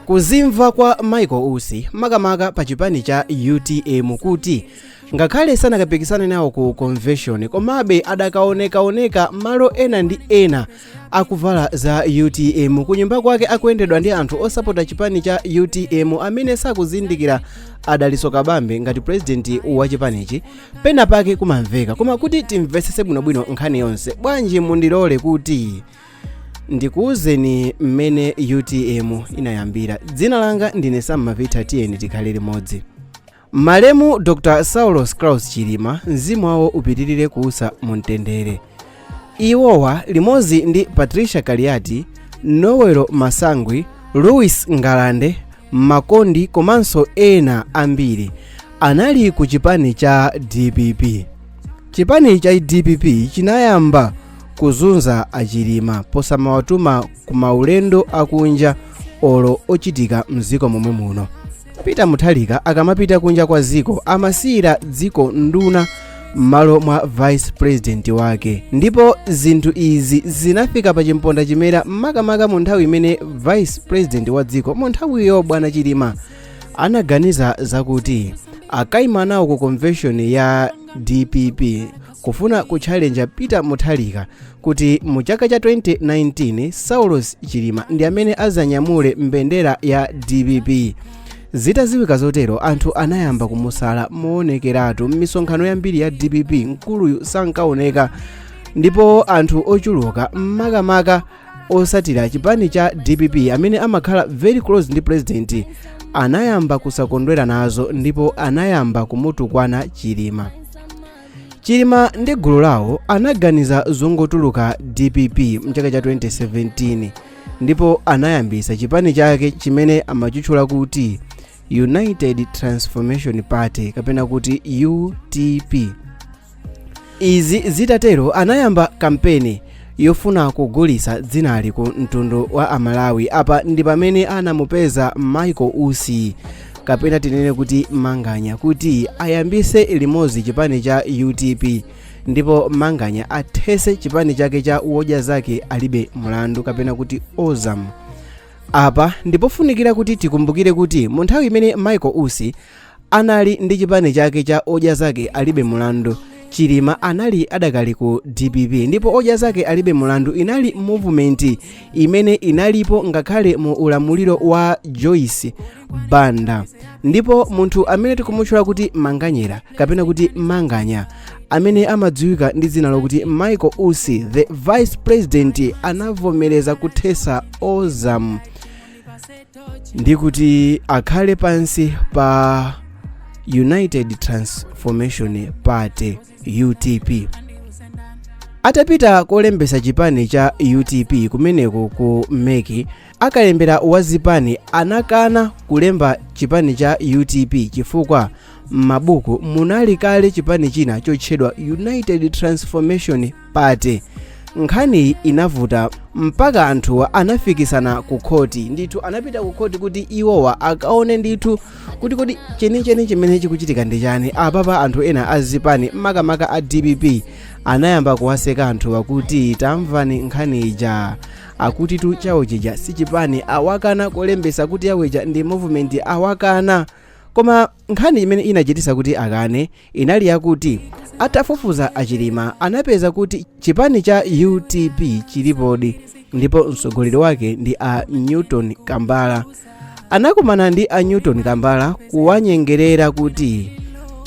Kuzimva kwa Michael Usi makamaka pa chipani cha UTM kuti ngakhale sanakapikisane nawo ku convention komabe adakaoneka malo ena ndi ena akuvala za UTM kunyumba kwake akuyendedwa ndi anthu osapota chipani cha UTM amene sakuzindikira adaliso kabambe ngati president wa chipanichi pena pake kumamveka koma kuti timvesese bwinobwino nkhani yonse bwanji mundilole kuti ndikuuzeni mmene UTM inayambira. Dzina langa ndine Sam Mavita, tiyeni tikhale limodzi. Malemu Dr. Saulos Klaus Chilima mzimu wawo upitirire kuusa mumtendere. Iwowa limodzi ndi Patricia Kaliati, Noel Masangwi, Louis Ngalande, Makondi komanso ena ambiri anali ku chipani cha DPP. Chipani cha DPP chinayamba kuzunza achilima posamawatuma ku maulendo akunja olo ochitika mziko momwe muno. Peter Mutharika akamapita kunja kwa ziko amasiyira dziko nduna m'malo mwa vice president wake, ndipo zinthu izi zinafika pa chimponda chimera makamaka mu nthawi imene vice president wa dziko mu nthawiyo bwana Chilima anaganiza zakuti akayima nawo ku convention ya DPP kufuna kuchallenge Peter Mutharika kuti mu chaka cha 2019 Saulos Chilima ndi amene azanyamule mbendera ya DPP. Zitaziwika zotero anthu anayamba kumusala moonekeratu m'misonkhano yambiri ya DPP mkuluyu sankaoneka, ndipo anthu ochuluka makamaka osatira chipani cha DPP amene amakhala very close ndi president anayamba kusakondwera nazo ndipo anayamba kumutukwana Chilima. Chilima ndi gulu lawo anaganiza zongotuluka DPP mchaka cha 2017 ndipo anayambisa chipani chake chimene amachitchula kuti United Transformation Party kapena kuti UTP. Izi zitatero anayamba kampeni yofuna kugulisa dzinali ku mtundu wa Amalawi. Apa ndi pamene anamupeza Michael Usi kapena tinene kuti Manganya kuti ayambise limodzi chipani cha UTP, ndipo Manganya athese chipani chake cha wodya zake alibe mulandu kapena kuti Ozam. Apa ndipofunikira kuti tikumbukire kuti mu nthawi imene Michael Usi anali ndi chipani chake cha odya zake alibe mulandu, Chilima anali adakali ku DPP, ndipo odya zake alibe mulandu inali movement imene inalipo ngakhale mu ulamuliro wa Joyce Banda. Ndipo munthu amene tikumutchula kuti Manganyera kapena kuti Manganya amene amadziwika ndi dzina lokuti Michael Usi the vice president anavomereza kuthesa Ozam ndi kuti akhale pansi pa United Transformation Party UTP. Atapita kolembesa chipani cha UTP kumeneko ku Meki, akalembera wazipani anakana kulemba chipani cha UTP chifukwa m'mabuku munali kale chipani china chotchedwa United Transformation Party. Nkhani inavuta mpaka anthuwa anafikisana ku khoti, ndithu anapita ku khoti kuti iwowa akaone ndithu kuti kodi chenicheni chimene chikuchitika ndi chani. Apapa anthu ena azipani makamaka a DPP anayamba kuwaseka anthuwa kuti tamvani nkhani ija akuti tu chawo chija si chipani, awakana kolembesa kuti yaweja ndi movement awakana. Koma nkhani imene inachitisa kuti akane inali yakuti atafufuza Achilima anapeza kuti chipani cha UTP chilipodi, ndipo mtsogoleri wake ndi a Newton Kambala. Anakumana ndi a Newton Kambala kuwanyengerera kuti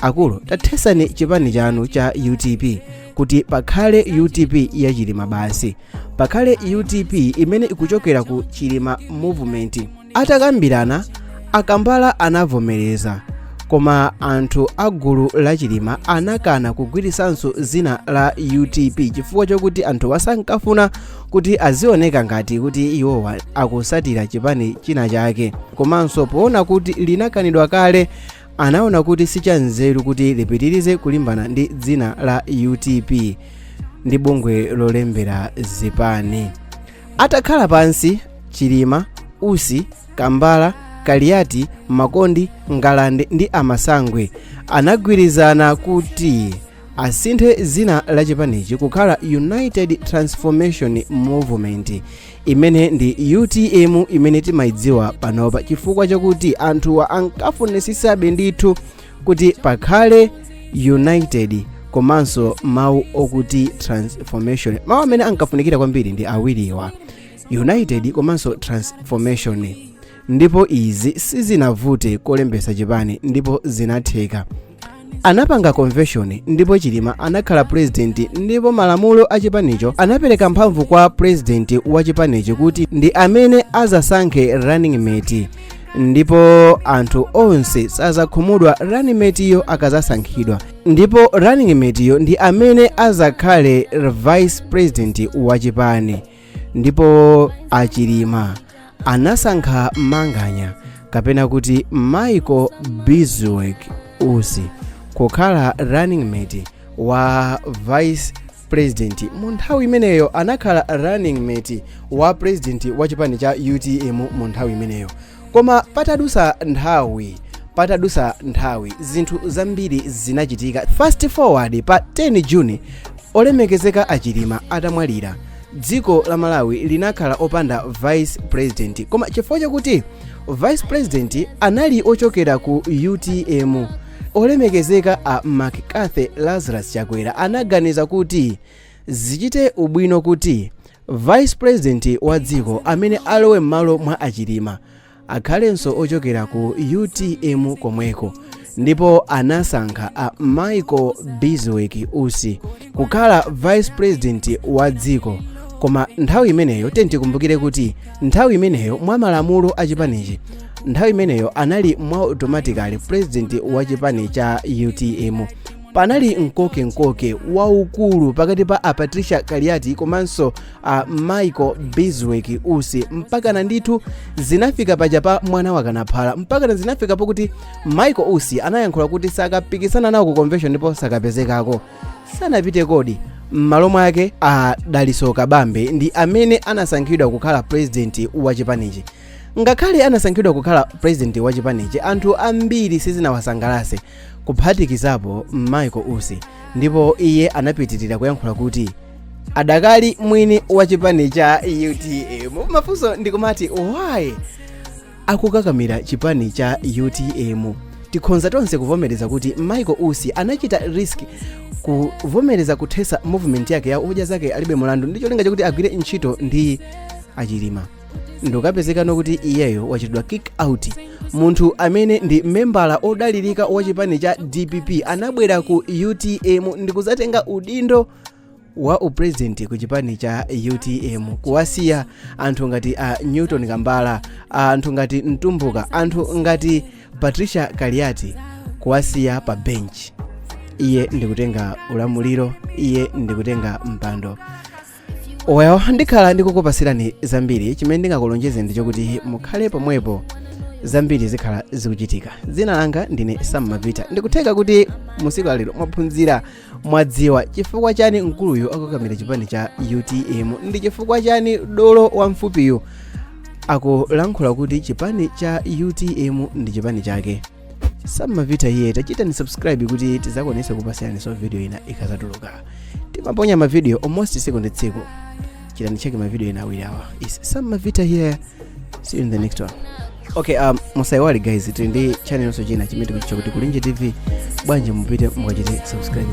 akulu tathesani chipani chanu cha UTP kuti pakhale UTP ya Chilima basi, pakhale UTP imene ikuchokera ku Chilima movement. Atakambirana Akambala anavomereza, koma anthu agulu la Chilima anakana kugwirisanso zina la UTP chifukwa chokuti anthu wasankafuna kuti azioneka ngati kuti iwowa akusatira chipani china chake, komanso poona kuti linakanidwa kale anaona kuti sichanzeru kuti lipitirize kulimbana ndi dzina la UTP ndi bungwe lolembera zipani. Atakhala pansi Chilima, Usi, Kambala, Kaliati, Makondi, Ngalande ndi Amasangwe anagwirizana kuti asinthe zina la chipanichi kukhala United Transformation Movement, imene ndi UTM imene timayidziwa panopa, chifukwa chakuti anthuwa ankafunisisabe ndithu kuti pakhale united komanso mawu okuti transformation. Mawu amene ankafunikira kwambiri ndi awiriwa, united komanso transformation, ndipo izi sizinavute kolembesa chipani ndipo zinatheka. Anapanga convention ndipo Chilima anakhala president, ndipo malamulo a chipanicho anapereka mphamvu kwa president wa chipanicho kuti ndi amene azasankhe running mate, ndipo anthu onse sazakhumudwa running mate iyo akazasankhidwa, ndipo running mate iyo ndi amene azakhale vice president wa chipani. Ndipo Achilima anasankha Manganya kapena kuti Michael Biswick Usi kukhala running mate wa vice president. Mu nthawi imeneyo anakhala running mate wa president wa chipani cha UTM mu nthawi imeneyo. Koma patadusa nthawi zinthu zambiri zinachitika. Fast forward pa 10 June olemekezeka Achilima atamwalira, dziko la Malawi linakhala opanda vice president. Koma chifukwa chakuti vice president anali ochokera ku UTM, olemekezeka a McCarthy Lazarus Chakwera anaganiza kuti zichite ubwino kuti vice president wa dziko amene alowe m'malo mwa Achilima akhalenso ochokera ku UTM komweko, ndipo anasankha a Michael Biswick Usi kukhala vice president wa dziko. Koma nthawi imeneyo tikumbukire kuti nthawi imeneyo mwa malamulo a chipanichi, nthawi imeneyo anali mwa automatically president wa chipani cha UTM. Panali mkoke waukulu pakati pa a Patricia Kaliati komanso a Michael Biswick Usi, mpaka na ndithu zinafika paja pa mwana wakanaphala, mpaka na zinafika pokuti Michael Usi anayankhula kuti sakapikisana nawo ku convention ndipo sakapezekako. Sanapite kodi m'malo mwake a Daliso Kabambe ndi amene anasankhidwa kukhala president wa chipanichi. Ngakhale anasankhidwa kukhala president wa chipanichi, anthu ambiri sizinawasangalase kuphatikizapo Michael Usi, ndipo iye anapitirira kuyankhula kuti adakali mwini wa chipani cha UTM. Mafunso ndikumati why akukakamira chipani cha UTM? Tikhonza tonse kuvomereza kuti Michael Usi anachita risk kuvomereza kuthesa movement yake ya uja zake alibe mulandu, ndicho linga chakuti agwire ntchito ndi Achilima. Ndokapezeka nokuti iyeyo wachitidwa kick out. Munthu amene ndi membala odalirika wa chipani cha DPP anabwera ku UTM ndikuzatenga udindo wa upresident ku chipani cha UTM, kuwasiya anthu ngati Newton Kambala, anthu ngati Mtumbuka, anthu ngati Patricia Kaliati kuwasiya pa bench. Iye ndikutenga ulamuliro, iye ndikutenga mpando. Well, ndikhala ndikukupasirani zambiri. Chimene ndingakulonjeze ndicho kuti mukhale pomwepo, zambiri zikhala zikuchitika. Dzina langa ndine Sam Mavita. Ndikutheka kuti musiku alero mwaphunzira, mwadziwa chifukwa chani mkuluyu akukamira chipani cha UTM, ndi chifukwa chani dolo wa mfupiyu akulankhula kuti chipani cha UTM ndi chipani chake. Sam Mavita iye tachitani subscribe kuti tizakuonesa kupasirani so video ina ikazatuluka. Timaponya ma video almost tsiku ndi tsiku. Chitani check ma video ina awiri awa. Is Sam Mavita here. See you in the next one. Okay, musaiwali guys, tindi channel so china chimene kuchicho kuti Kulinje TV. Bwanje mupite mukachite subscribe.